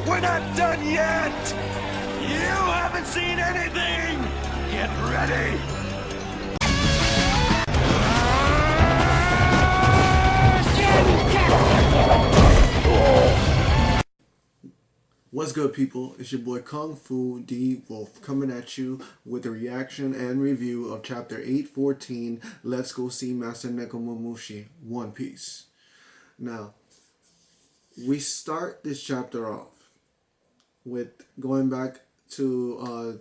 We're not done yet! You haven't seen anything! Get ready! What's good, people? It's your boy Kung Fu d.wulf coming at you with a reaction and review of Chapter 814, Let's Go See Master Nekomamushi, One Piece. Now, we start this chapter off with going back to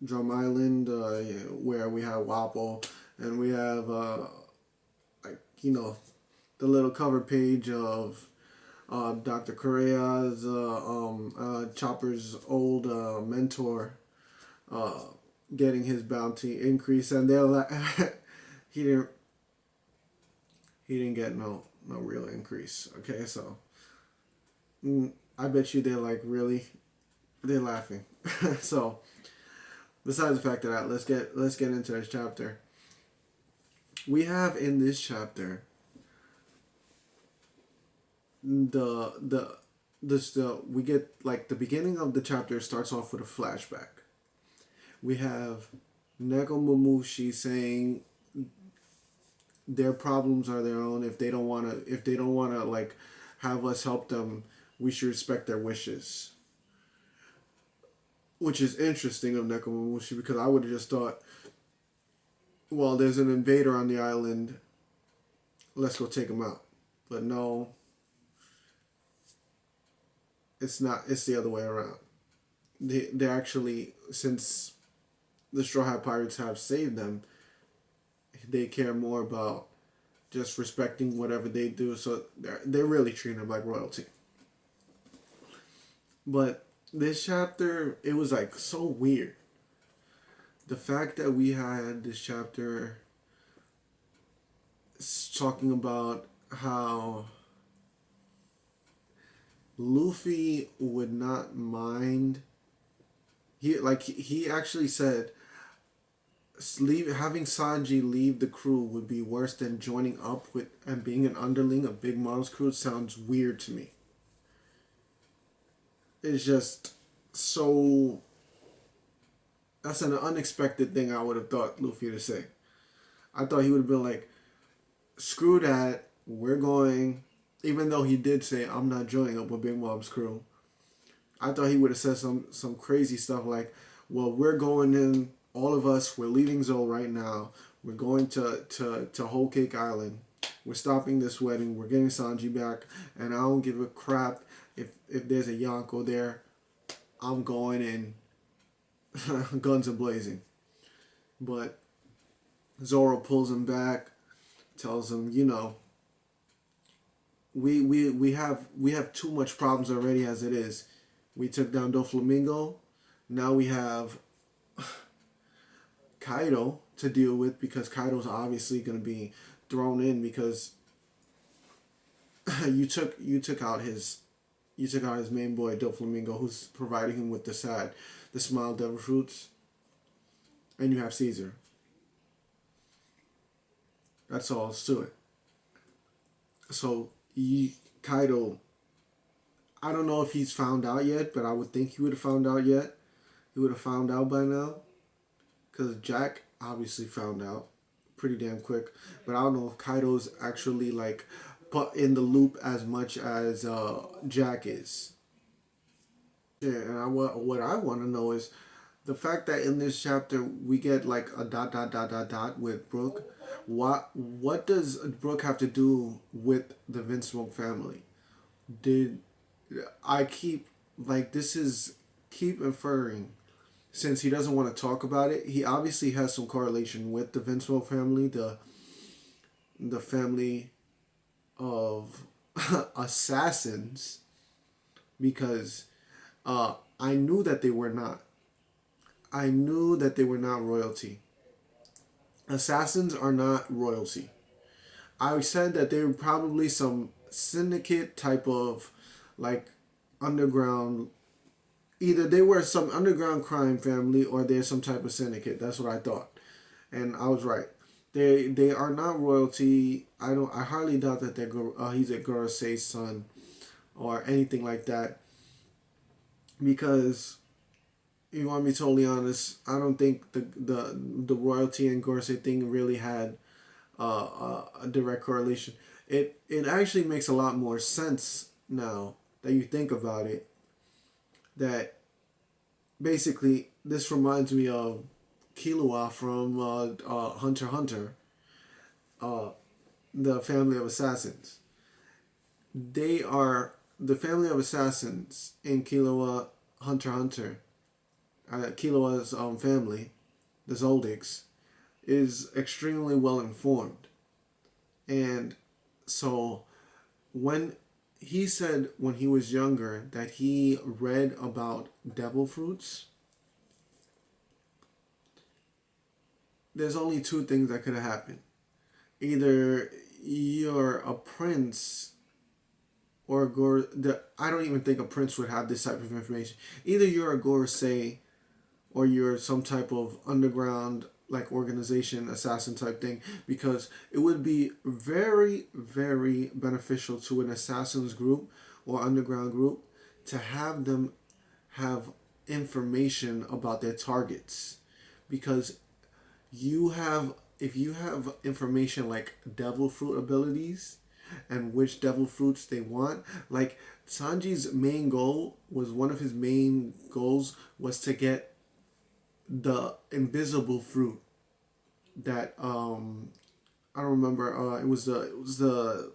Drum Island, where we have Wappo, and we have, the little cover page of Dr. Correa's, Chopper's old mentor, getting his bounty increase, and they're he didn't get no real increase. Okay, so I bet you they're like, really, they're laughing. So besides the fact of that, let's get into this chapter. We have in this chapter we get, like, the beginning of the chapter starts off with a flashback. We have Nekomamushi saying their problems are their own. If they don't wanna like have us help them, we should respect their wishes. Which is interesting of Nekomamushi, because I would have just thought, well, there's an invader on the island, let's go take him out. But no. It's not. It's the other way around. They actually, since the Straw Hat Pirates have saved them, they care more about just respecting whatever they do. So they're really treating them like royalty. But this chapter, it was like so weird. The fact that we had this chapter talking about how Luffy would not mind. He actually said having Sanji leave the crew would be worse than joining up with and being an underling of Big Mom's crew. It sounds weird to me. It's just so. That's an unexpected thing I would have thought Luffy to say. I thought he would have been like, screw that, we're going. Even though he did say, I'm not joining up with Big Mom's crew, I thought he would have said some crazy stuff like, well, we're going in, all of us, we're leaving Zou right now. We're going to Whole Cake Island. We're stopping this wedding. We're getting Sanji back. And I don't give a crap if there's a Yonko there. I'm going in guns a-blazing. But Zoro pulls him back, tells him, we have too much problems already as it is. We took down Doflamingo. Now we have Kaido to deal with, because Kaido's obviously going to be thrown in because you took out his main boy Doflamingo, who's providing him with the smile devil fruits, and you have Caesar. That's all to it. So Kaido, I don't know if he's found out yet, but I would think he would have found out yet. He would have found out by now, because Jack obviously found out pretty damn quick. But I don't know if Kaido's actually like put in the loop as much as Jack is. Yeah, and what I want to know is the fact that in this chapter we get like a ... with Brook. What does Brook have to do with the Vinsmoke family? Did I keep inferring, since he doesn't want to talk about it, he obviously has some correlation with the Vinsmoke family, the family of assassins, because I knew that they were not. I knew that they were not royalty. Assassins are not royalty. I said that they were probably some syndicate type of, like, underground. Either they were some underground crime family or they're some type of syndicate. That's what I thought, and I was right. They are not royalty. I hardly doubt that he's a Gorosei's son or anything like that. because you want to be totally honest, I don't think the royalty and Gorosei thing really had a direct correlation. It actually makes a lot more sense now that you think about it. That basically this reminds me of Killua from Hunter x Hunter, uh, the family of assassins. They are the family of assassins in Killua Hunter x Hunter. Killua's family, the Zoldycks, is extremely well informed. And so when he said when he was younger that he read about devil fruits, there's only two things that could have happened. Either you're a prince or a I don't even think a prince would have this type of information. Either you're a Gorosei or you're some type of underground like organization assassin type thing, because it would be very, very beneficial to an assassin's group or underground group to have them have information about their targets, because you have if you have information like devil fruit abilities and which devil fruits they want, like Sanji's main goal was one of his main goals was to get the invisible fruit that I don't remember, it was the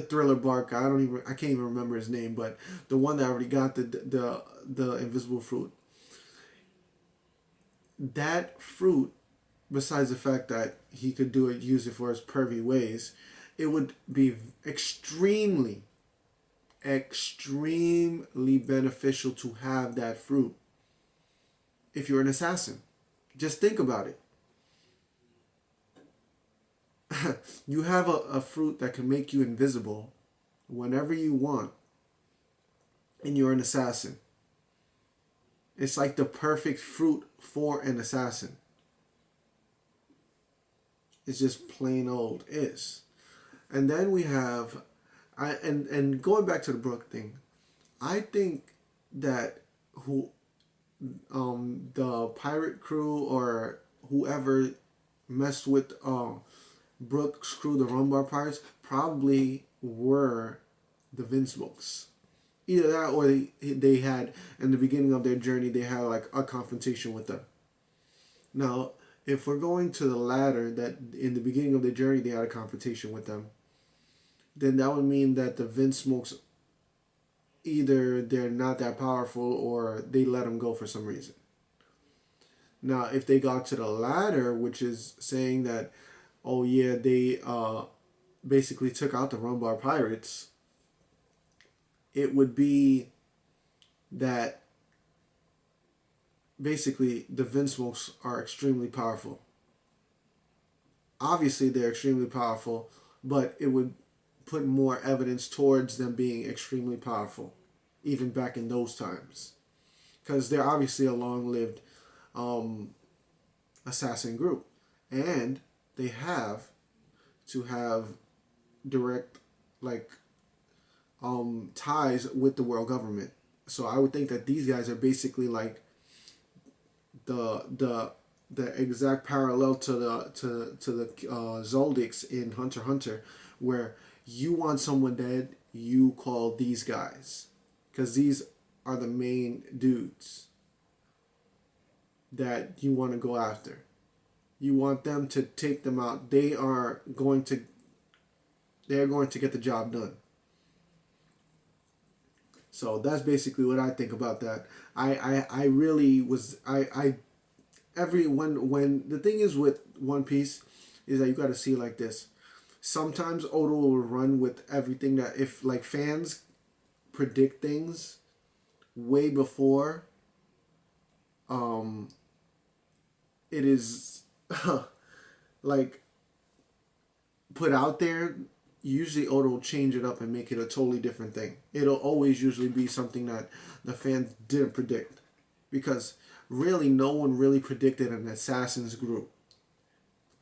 thriller bark guy. I can't even remember his name, but the one that already got the invisible fruit. That fruit, besides the fact that he could use it for his pervy ways, it would be extremely beneficial to have that fruit if you're an assassin. Just think about it. You have a fruit that can make you invisible whenever you want, and you're an assassin. It's like the perfect fruit for an assassin. It's just plain old is. And then we have, and going back to the Brook thing, I think that the pirate crew or whoever messed with Brook's crew, the Rumbar Pirates, probably were the Vinsmokes. Either that or they had, in the beginning of their journey, they had like a confrontation with them. Now, if we're going to the latter, that in the beginning of their journey they had a confrontation with them, then that would mean that the Vinsmokes, either they're not that powerful or they let them go for some reason. Now, if they got to the latter, which is saying that, oh yeah, they basically took out the Rumbar Pirates, it would be that basically the Vinsmokes are extremely powerful. Obviously, they're extremely powerful, but it would put more evidence towards them being extremely powerful, even back in those times. Because they're obviously a long-lived assassin group. And they have to have direct, like, ties with the world government. So I would think that these guys are basically like the exact parallel to the Zoldycks in Hunter x Hunter, where you want someone dead, you call these guys, because these are the main dudes that you want to go after. You want them to take them out. They're going to get the job done. So that's basically what I think about that. I really was when the thing is with One Piece is that you got to see it like this. Sometimes Oda will run with everything that, if like fans predict things way before it is like put out there, usually Oda will change it up and make it a totally different thing. It'll always usually be something that the fans didn't predict, because really no one really predicted an assassins group.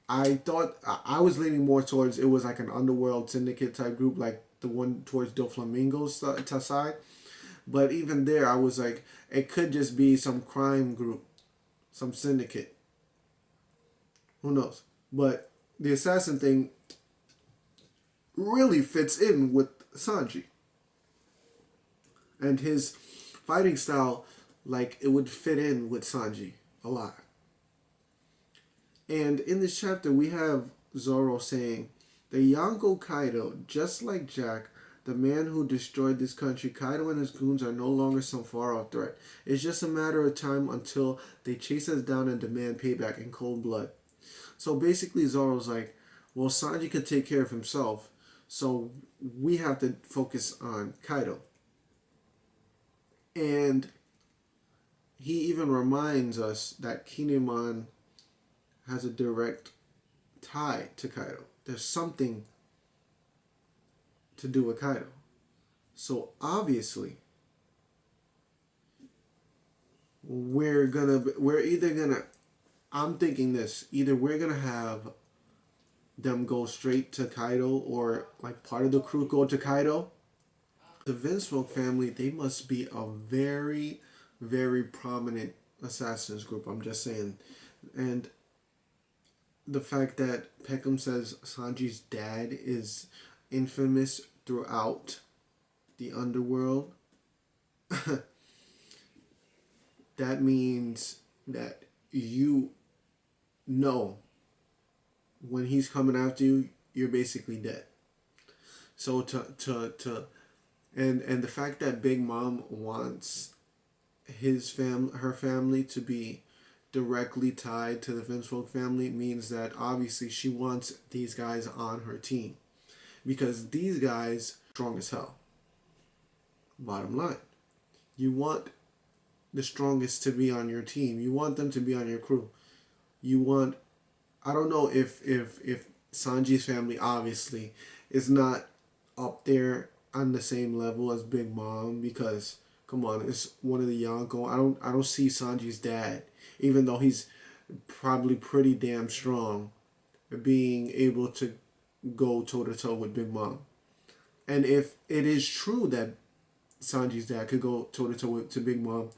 I thought I was leaning more towards it was like an underworld syndicate type group, like the one towards Doflamingo's side. But even there, I was like, it could just be some crime group, some syndicate. Who knows? But the assassin thing really fits in with Sanji. And his fighting style, like, it would fit in with Sanji a lot. And in this chapter, we have Zoro saying, the Yonko Kaido, just like Jack, the man who destroyed this country, Kaido and his goons are no longer some far-off threat. It's just a matter of time until they chase us down and demand payback in cold blood. So basically, Zoro's like, well, Sanji can take care of himself, so we have to focus on Kaido. And he even reminds us that Kinemon has a direct tie to Kaido. There's something to do with Kaido. So obviously, I'm thinking this, either we're gonna have them go straight to Kaido, or like part of the crew go to Kaido. The Vinsmoke family, they must be a very, very prominent assassins group, I'm just saying. And the fact that Peckham says Sanji's dad is infamous throughout the underworld, that means that you know when he's coming after you, you're basically dead. So and the fact that Big Mom wants her family to be directly tied to the Vinsmoke family means that obviously she wants these guys on her team, because these guys are strong as hell. Bottom line, you want the strongest to be on your team. You want them to be on your crew. You want, I don't know if Sanji's family obviously is not up there on the same level as Big Mom, because come on, it's one of the Yonko. I don't see Sanji's dad, even though he's probably pretty damn strong, being able to go toe to toe with Big Mom. And if it is true that Sanji's dad could go toe to toe to Big Mom,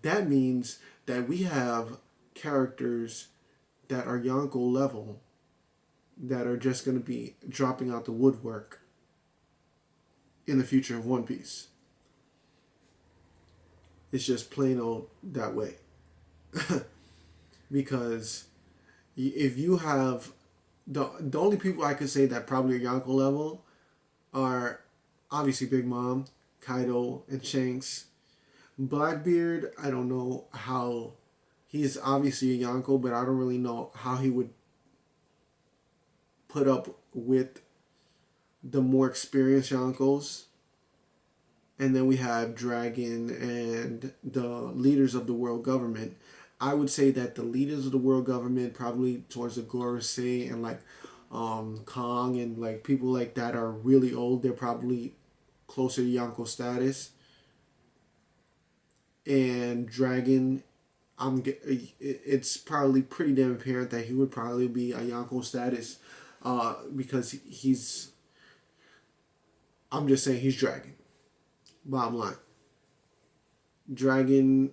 that means that we have characters that are Yonko level that are just going to be dropping out the woodwork in the future of One Piece. It's just plain old that way. Because if you have the only people I could say that probably are Yonko level are obviously Big Mom, Kaido, and Shanks. Blackbeard, I don't know how, he's obviously a Yonko, but I don't really know how he would put up with the more experienced Yonkos. And then we have Dragon and the leaders of the world government. I would say that the leaders of the world government, probably towards the Gorosei and like Kong and like people like that, are really old. They're probably closer to Yonko status. And Dragon, it's probably pretty damn apparent that he would probably be a Yonko status, because I'm just saying he's Dragon. Bottom line, Dragon,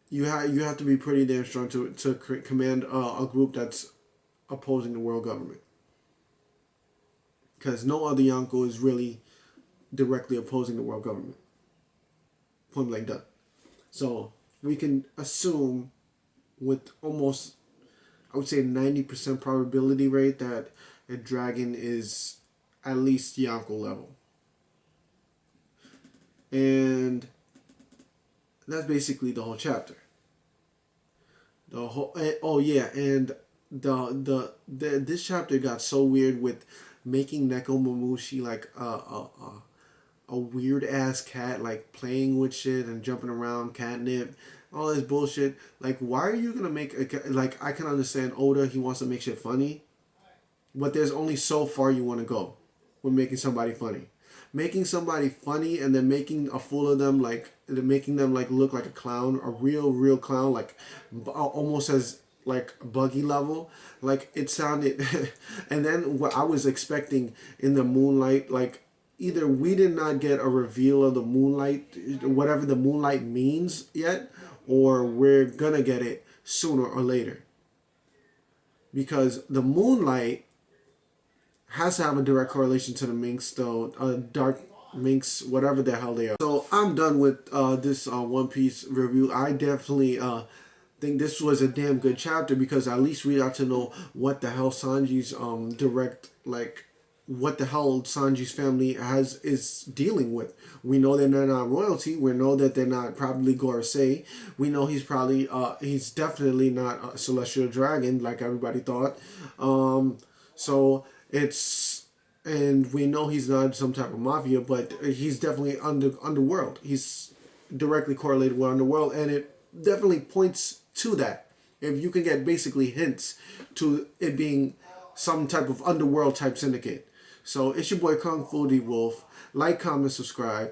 you have to be pretty damn strong to command a group that's opposing the world government, because no other Yonko is really directly opposing the world government. Point blank done. So we can assume with almost, I would say, 90% probability rate that a Dragon is at least Yonko level. And that's basically the whole chapter. The whole, oh yeah, and this chapter got so weird with making Neko Momoshi like a weird ass cat, like playing with shit and jumping around, catnip, all this bullshit. Like, why are you gonna make like, I can understand Oda, he wants to make shit funny, but there's only so far you want to go with making somebody funny. Making somebody funny and then making a fool of them, like making them like look like a clown, a real clown, like almost as like Buggy level, like it sounded. And then what I was expecting in the moonlight, like either we did not get a reveal of the moonlight, whatever the moonlight means yet, or we're gonna get it sooner or later. Because the moonlight has to have a direct correlation to the minks, though, dark minks, whatever the hell they are. So I'm done with this One Piece review. I definitely think this was a damn good chapter because at least we got to know what the hell Sanji's what the hell Sanji's family is dealing with. We know that they're not royalty. We know that they're not probably Gorosei. We know he's definitely not a celestial dragon like everybody thought. So it's, and we know he's not some type of mafia, but he's definitely underworld. He's directly correlated with underworld, and it definitely points to that. If you can get basically hints to it being some type of underworld type syndicate. So it's your boy Kung Fu d.wulf. Like, comment, subscribe.